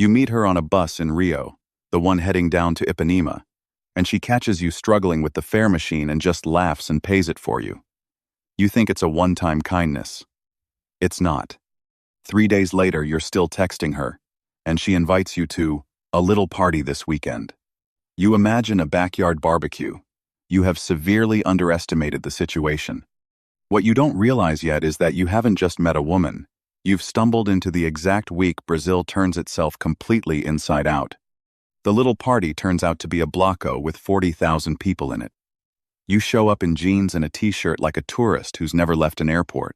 You meet her on a bus in Rio, the one heading down to Ipanema, and she catches you struggling with the fare machine and just laughs and pays it for you. You think it's a one-time kindness. It's not. 3 days later, you're still texting her, and she invites you to a little party this weekend. You imagine a backyard barbecue. You have severely underestimated the situation. What you don't realize yet is that you haven't just met a woman. You've stumbled into the exact week Brazil turns itself completely inside out. The little party turns out to be a bloco with 40,000 people in it. You show up in jeans and a t-shirt like a tourist who's never left an airport.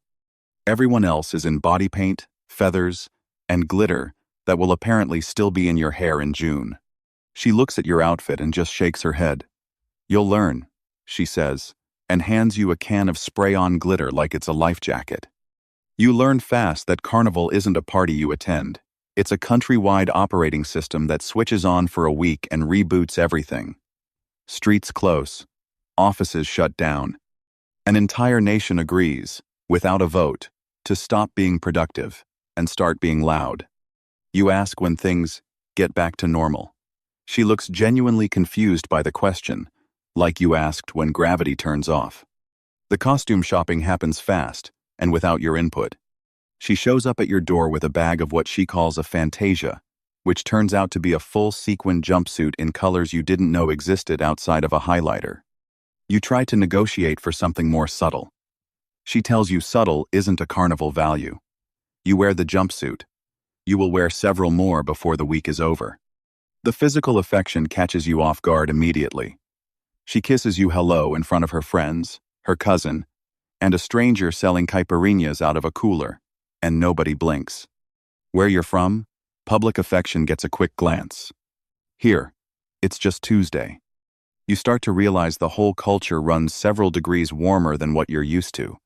Everyone else is in body paint, feathers, and glitter that will apparently still be in your hair in June. She looks at your outfit and just shakes her head. "You'll learn," she says, and hands you a can of spray-on glitter like it's a life jacket. You learn fast that Carnival isn't a party you attend. It's a countrywide operating system that switches on for a week and reboots everything. Streets close. Offices shut down. An entire nation agrees, without a vote, to stop being productive and start being loud. You ask when things get back to normal. She looks genuinely confused by the question, like you asked when gravity turns off. The costume shopping happens fast and without your input. She shows up at your door with a bag of what she calls a fantasia, which turns out to be a full sequin jumpsuit in colors you didn't know existed outside of a highlighter. You try to negotiate for something more subtle. She tells you subtle isn't a Carnival value. You wear the jumpsuit. You will wear several more before the week is over. The physical affection catches you off guard immediately. She kisses you hello in front of her friends, her cousin, and a stranger selling caipirinhas out of a cooler, and nobody blinks. Where you're from, public affection gets a quick glance. Here, it's just Tuesday. You start to realize the whole culture runs several degrees warmer than what you're used to,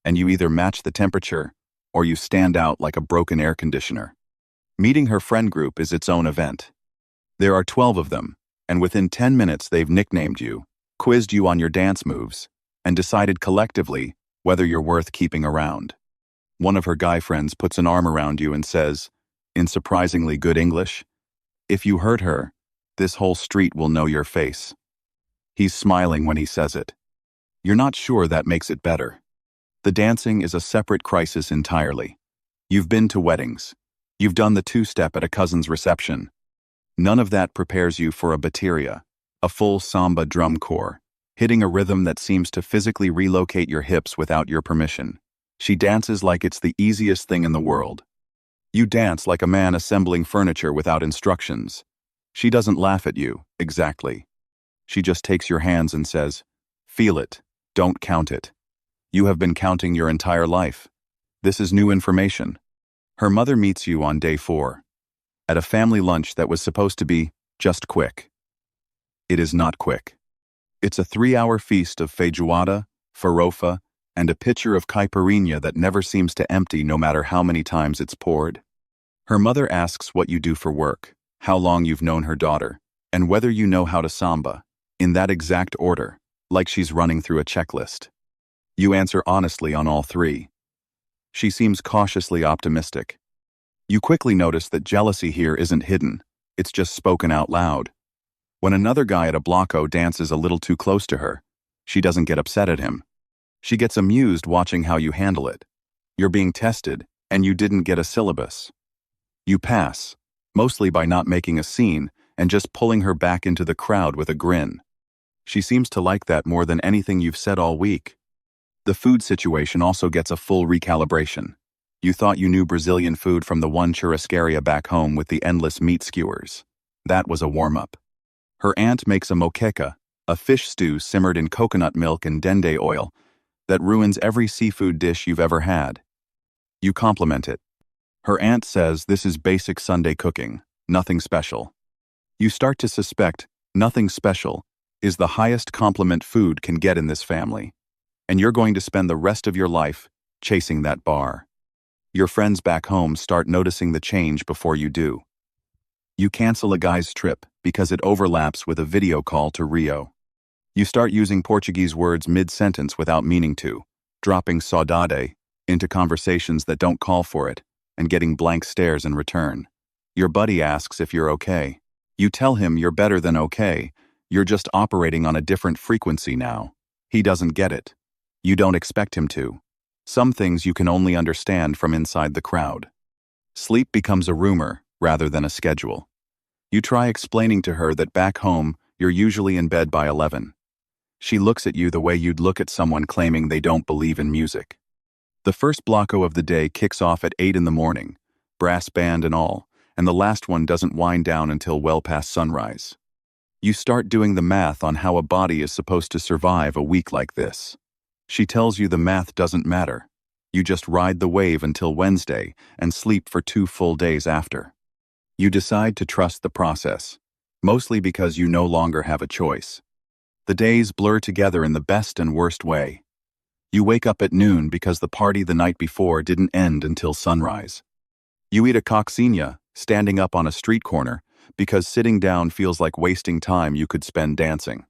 and you either match the temperature or you stand out like a broken air conditioner. Meeting her friend group is its own event. There are 12 of them, and within 10 minutes they've nicknamed you, quizzed you on your dance moves, and decided collectively whether you're worth keeping around. One of her guy friends puts an arm around you and says, in surprisingly good English, "If you hurt her, this whole street will know your face." He's smiling when he says it. You're not sure that makes it better. The dancing is a separate crisis entirely. You've been to weddings. You've done the two-step at a cousin's reception. None of that prepares you for a bateria, a full samba drum corps, hitting a rhythm that seems to physically relocate your hips without your permission. She dances like it's the easiest thing in the world. You dance like a man assembling furniture without instructions. She doesn't laugh at you, exactly. She just takes your hands and says, "Feel it, don't count it. You have been counting your entire life. This is new information." Her mother meets you on day 4, at a family lunch that was supposed to be just quick. It is not quick. It's a 3-hour feast of feijoada, farofa, and a pitcher of caipirinha that never seems to empty no matter how many times it's poured. Her mother asks what you do for work, how long you've known her daughter, and whether you know how to samba, in that exact order, like she's running through a checklist. You answer honestly on all 3. She seems cautiously optimistic. You quickly notice that jealousy here isn't hidden, it's just spoken out loud. When another guy at a bloco dances a little too close to her, she doesn't get upset at him. She gets amused watching how you handle it. You're being tested, and you didn't get a syllabus. You pass, mostly by not making a scene and just pulling her back into the crowd with a grin. She seems to like that more than anything you've said all week. The food situation also gets a full recalibration. You thought you knew Brazilian food from the one churrascaria back home with the endless meat skewers. That was a warm-up. Her aunt makes a moqueca, a fish stew simmered in coconut milk and dende oil, that ruins every seafood dish you've ever had. You compliment it. Her aunt says this is basic Sunday cooking, nothing special. You start to suspect nothing special is the highest compliment food can get in this family, and you're going to spend the rest of your life chasing that bar. Your friends back home start noticing the change before you do. You cancel a guy's trip because it overlaps with a video call to Rio. You start using Portuguese words mid-sentence without meaning to, dropping saudade into conversations that don't call for it, and getting blank stares in return. Your buddy asks if you're okay. You tell him you're better than okay. You're just operating on a different frequency now. He doesn't get it. You don't expect him to. Some things you can only understand from inside the crowd. Sleep becomes a rumor rather than a schedule. You try explaining to her that back home, you're usually in bed by 11. She looks at you the way you'd look at someone claiming they don't believe in music. The first blocko of the day kicks off at 8 in the morning, brass band and all, and the last one doesn't wind down until well past sunrise. You start doing the math on how a body is supposed to survive a week like this. She tells you the math doesn't matter. You just ride the wave until Wednesday and sleep for 2 full days after. You decide to trust the process, mostly because you no longer have a choice. The days blur together in the best and worst way. You wake up at noon because the party the night before didn't end until sunrise. You eat a coccinea, standing up on a street corner, because sitting down feels like wasting time you could spend dancing.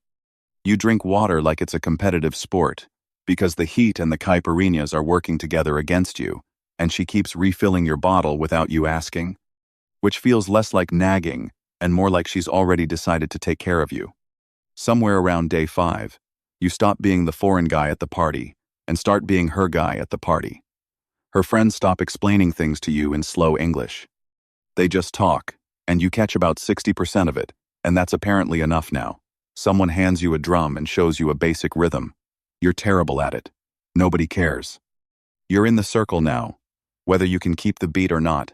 You drink water like it's a competitive sport, because the heat and the caipirinhas are working together against you, and she keeps refilling your bottle without you asking, which feels less like nagging and more like she's already decided to take care of you. Somewhere around day 5, you stop being the foreign guy at the party and start being her guy at the party. Her friends stop explaining things to you in slow English. They just talk, and you catch about 60% of it, and that's apparently enough now. Someone hands you a drum and shows you a basic rhythm. You're terrible at it. Nobody cares. You're in the circle now, whether you can keep the beat or not.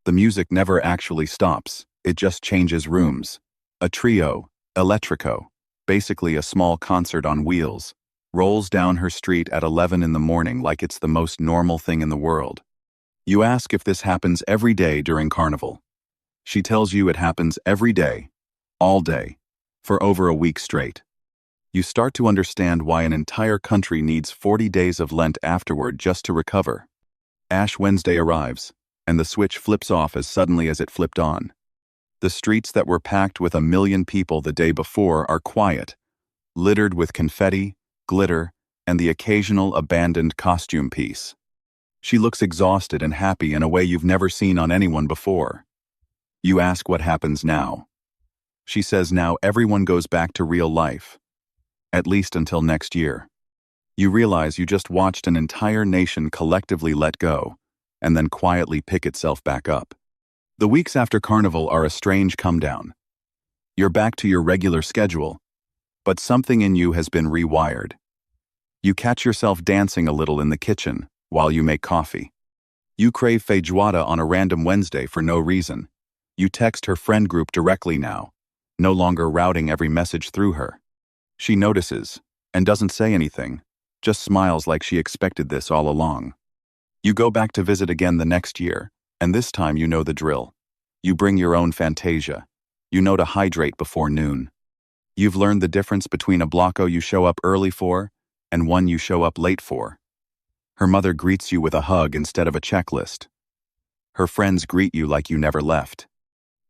The music never actually stops, it just changes rooms. A trio, electrico, basically a small concert on wheels, rolls down her street at 11 in the morning like it's the most normal thing in the world. You ask if this happens every day during Carnival. She tells you it happens every day, all day, for over a week straight. You start to understand why an entire country needs 40 days of Lent afterward just to recover. Ash Wednesday arrives, and the switch flips off as suddenly as it flipped on. The streets that were packed with 1 million people the day before are quiet, littered with confetti, glitter, and the occasional abandoned costume piece. She looks exhausted and happy in a way you've never seen on anyone before. You ask what happens now. She says now everyone goes back to real life. At least until next year. You realize you just watched an entire nation collectively let go, and then quietly pick itself back up. The weeks after Carnival are a strange come-down. You're back to your regular schedule, but something in you has been rewired. You catch yourself dancing a little in the kitchen while you make coffee. You crave feijoada on a random Wednesday for no reason. You text her friend group directly now, no longer routing every message through her. She notices, and doesn't say anything, just smiles like she expected this all along. You go back to visit again the next year, and this time you know the drill. You bring your own Fantasia. You know to hydrate before noon. You've learned the difference between a blocko you show up early for and one you show up late for. Her mother greets you with a hug instead of a checklist. Her friends greet you like you never left.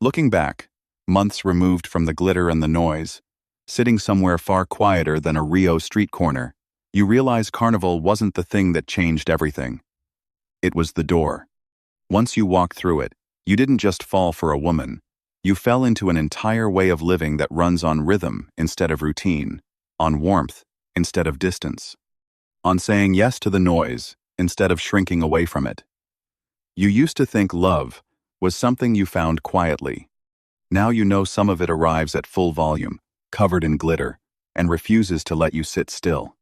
Looking back, months removed from the glitter and the noise, sitting somewhere far quieter than a Rio street corner, you realize Carnival wasn't the thing that changed everything. It was the door. Once you walked through it, you didn't just fall for a woman. You fell into an entire way of living that runs on rhythm instead of routine, on warmth instead of distance, on saying yes to the noise instead of shrinking away from it. You used to think love was something you found quietly. Now you know some of it arrives at full volume, covered in glitter, and refuses to let you sit still.